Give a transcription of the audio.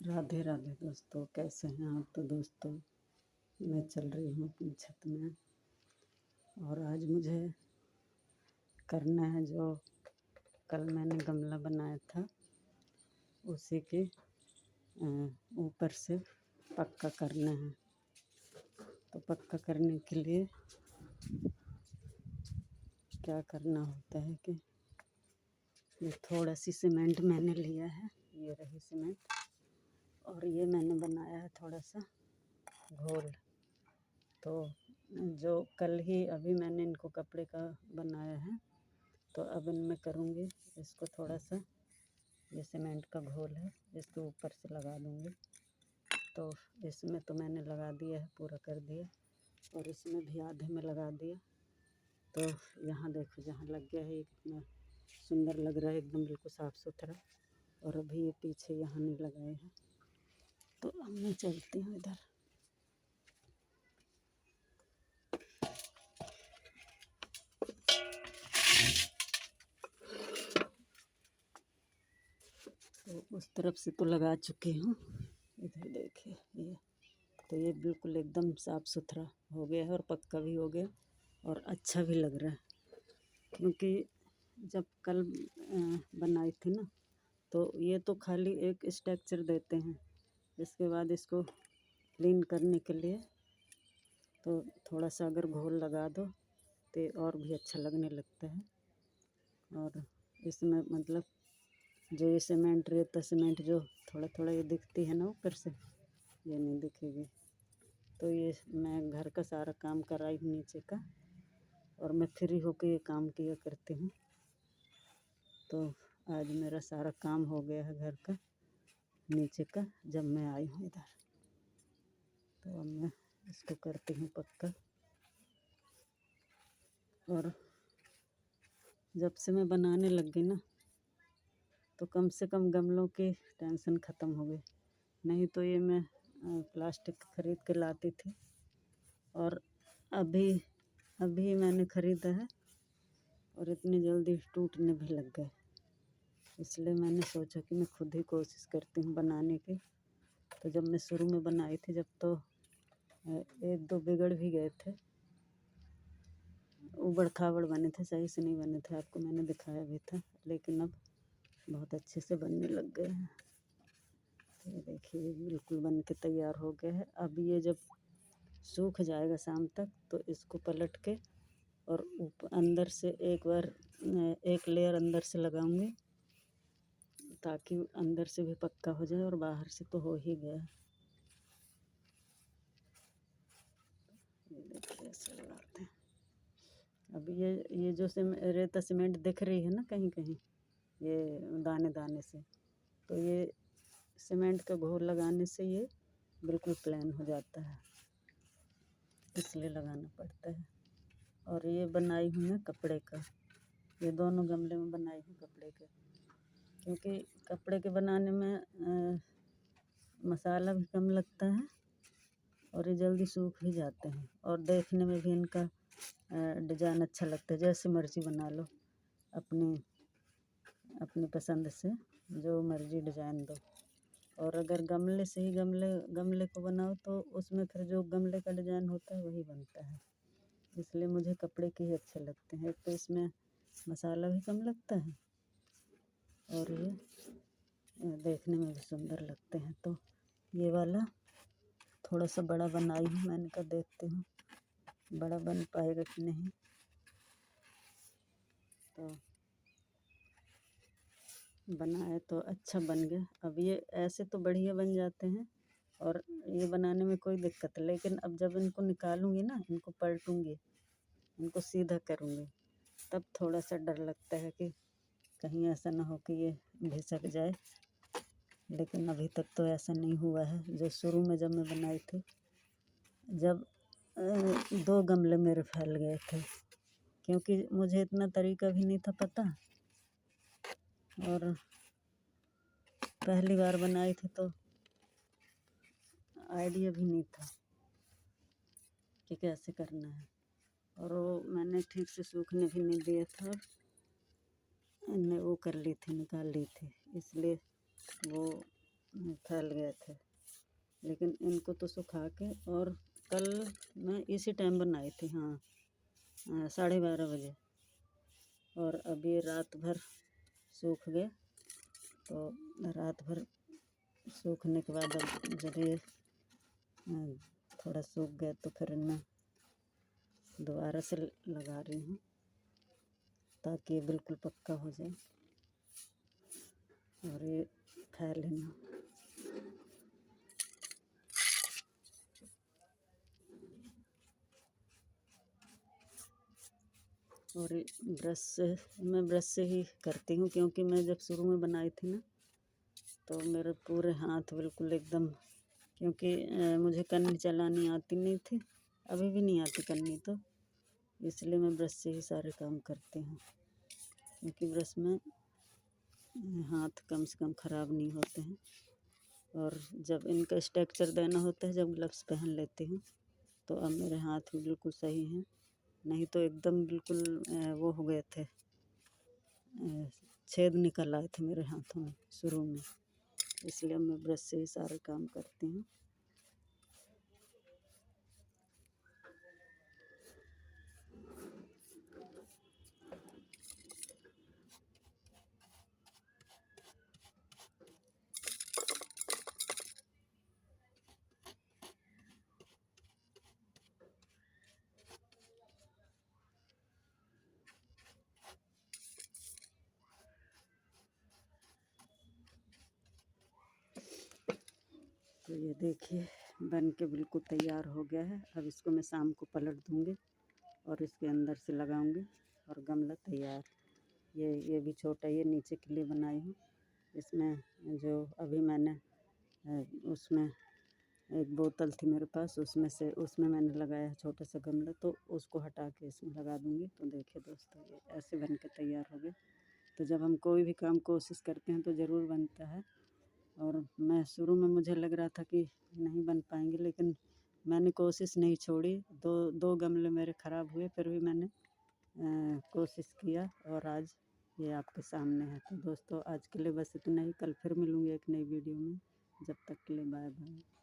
राधे राधे दोस्तों, कैसे हैं आप? तो दोस्तों, मैं चल रही हूँ अपनी छत में और आज मुझे करना है जो कल मैंने गमला बनाया था उसी के ऊपर से पक्का करना है। तो पक्का करने के लिए क्या करना होता है कि ये थोड़ा सी सीमेंट मैंने लिया है, ये रही सीमेंट, और ये मैंने बनाया है थोड़ा सा घोल। तो जो कल ही अभी मैंने इनको कपड़े का बनाया है, तो अब इनमें करूँगी इसको थोड़ा सा, ये सीमेंट का घोल है, इसके ऊपर से लगा दूँगी। तो इसमें तो मैंने लगा दिया है, पूरा कर दिया, और इसमें भी आधे में लगा दिया। तो यहाँ देखो, जहाँ लग गया है ये कितना सुंदर लग रहा है, एकदम बिल्कुल साफ़ सुथरा। और अभी ये पीछे यहाँ नहीं लगाए हैं। तो अब मैं चलती हूँ इधर। तो उस तरफ से तो लगा चुकी हूँ, इधर देखिए ये। तो ये बिल्कुल एकदम साफ़ सुथरा हो गया है और पक्का भी हो गया और अच्छा भी लग रहा है। क्योंकि जब कल बनाई थी ना, तो ये तो खाली एक स्ट्रक्चर देते हैं, इसके बाद इसको क्लीन करने के लिए तो थोड़ा सा अगर घोल लगा दो तो और भी अच्छा लगने लगता है। और इसमें मतलब जो ये सीमेंट, रेता सीमेंट जो थोड़ा थोड़ा ये दिखती है ना ऊपर से, ये नहीं दिखेगी। तो ये मैं घर का सारा काम कराई हूँ नीचे का, और मैं फ्री होकर ये काम किया करती हूँ। तो आज मेरा सारा काम हो गया है घर का, नीचे का, जब मैं आई हूँ इधर। तो अब मैं इसको करती हूँ पक्का। और जब से मैं बनाने लग गई ना, तो कम से कम गमलों की टेंशन ख़त्म हो गई। नहीं तो ये मैं प्लास्टिक ख़रीद के लाती थी, और अभी अभी मैंने ख़रीदा है और इतनी जल्दी टूटने भी लग गए। इसलिए मैंने सोचा कि मैं खुद ही कोशिश करती हूँ बनाने की। तो जब मैं शुरू में बनाई थी, जब तो एक दो बिगड़ भी गए थे, उबड़ खाबड़ बने थे, सही से नहीं बने थे, आपको मैंने दिखाया भी था। लेकिन अब बहुत अच्छे से बनने लग गए हैं। तो ये देखिए बिल्कुल बन के तैयार हो गया है। अब ये जब सूख जाएगा शाम तक, तो इसको पलट के और ऊपर अंदर से एक बार एक लेयर अंदर से लगाऊंगी, ताकि अंदर से भी पक्का हो जाए और बाहर से तो हो ही गया। ये देखिए ऐसे लगाते हैं। अब ये जो रेता सीमेंट दिख रही है ना कहीं कहीं, ये दाने दाने से, तो ये सीमेंट का घोल लगाने से ये बिल्कुल प्लेन हो जाता है, इसलिए लगाना पड़ता है। और ये बनाई हूँ मैं कपड़े का, ये दोनों गमले में बनाई हूँ कपड़े के, क्योंकि कपड़े के बनाने में मसाला भी कम लगता है और ये जल्दी सूख भी जाते हैं, और देखने में भी इनका डिज़ाइन अच्छा लगता है। जैसे मर्ज़ी बना लो, अपनी अपनी पसंद से जो मर्ज़ी डिज़ाइन दो। और अगर गमले से ही गमले को बनाओ, तो उसमें फिर जो गमले का डिज़ाइन होता है वही बनता है। इसलिए मुझे कपड़े के ही अच्छे लगते हैं। एक तो इसमें मसाला भी कम लगता है और ये देखने में भी सुंदर लगते हैं। तो ये वाला थोड़ा सा बड़ा बनाई हूँ, मैंने कहा देखती हूँ बड़ा बन पाएगा कि नहीं। तो बनाया तो अच्छा बन गया। अब ये ऐसे तो बढ़िया बन जाते हैं और ये बनाने में कोई दिक्कत, लेकिन अब जब इनको निकालूंगी ना, इनको पलटूंगी, इनको सीधा करूँगी, तब थोड़ा सा डर लगता है कि कहीं ऐसा ना हो कि ये घिसक जाए। लेकिन अभी तक तो ऐसा नहीं हुआ है। जो शुरू में जब मैं बनाई थी, जब 2 गमले मेरे फैल गए थे, क्योंकि मुझे इतना तरीका भी नहीं था पता, और पहली बार बनाई थी तो आइडिया भी नहीं था कि कैसे करना है। और वो मैंने ठीक से सूखने भी नहीं दिया था, और वो कर ली थी, निकाल ली थी, इसलिए वो फैल गए थे। लेकिन इनको तो सुखा के, और कल मैं इसी टाइम बनाई थी, हाँ 12:30 बजे, और अब ये रात भर सूख गए। तो रात भर सूखने के बाद अब जब ये थोड़ा सूख गए तो फिर इनमें दोबारा से लगा रही हूँ, ताकि ये बिल्कुल पक्का हो जाए और ये फैले ना। और मैं ब्रश से ही करती हूँ, क्योंकि मैं जब शुरू में बनाई थी ना, तो मेरे पूरे हाथ बिल्कुल एकदम, क्योंकि मुझे कन्नी चलानी आती नहीं थी, अभी भी नहीं आती कन्नी, तो इसलिए मैं ब्रश से ही सारे काम करती हूँ, क्योंकि ब्रश में हाथ कम से कम ख़राब नहीं होते हैं। और जब इनका स्ट्रक्चर देना होता है, जब ग्लव्स पहन लेती हूँ, तो अब मेरे हाथ भी बिल्कुल सही हैं, नहीं तो एकदम बिल्कुल वो हो गए थे, छेद निकल आए थे मेरे हाथों में शुरू में, इसलिए मैं ब्रश से ही सारे काम करती हूँ। तो ये देखिए बन के बिल्कुल तैयार हो गया है। अब इसको मैं शाम को पलट दूँगी और इसके अंदर से लगाऊँगी और गमला तैयार। ये भी छोटा, ये नीचे के लिए बनाई हूँ। इसमें जो अभी मैंने उसमें एक बोतल थी मेरे पास, उसमें मैंने लगाया है छोटा सा गमला, तो उसको हटा के इसमें लगा दूँगी। तो देखिए दोस्तों, ये ऐसे बन के तैयार हो गए। तो जब हम कोई भी काम कोशिश करते हैं तो ज़रूर बनता है। और मैं शुरू में मुझे लग रहा था कि नहीं बन पाएंगे, लेकिन मैंने कोशिश नहीं छोड़ी। दो गमले मेरे ख़राब हुए, फिर भी मैंने कोशिश किया और आज ये आपके सामने है। तो दोस्तों आज के लिए बस इतना ही। कल फिर मिलूँगी एक नई वीडियो में। जब तक के लिए बाय बाय।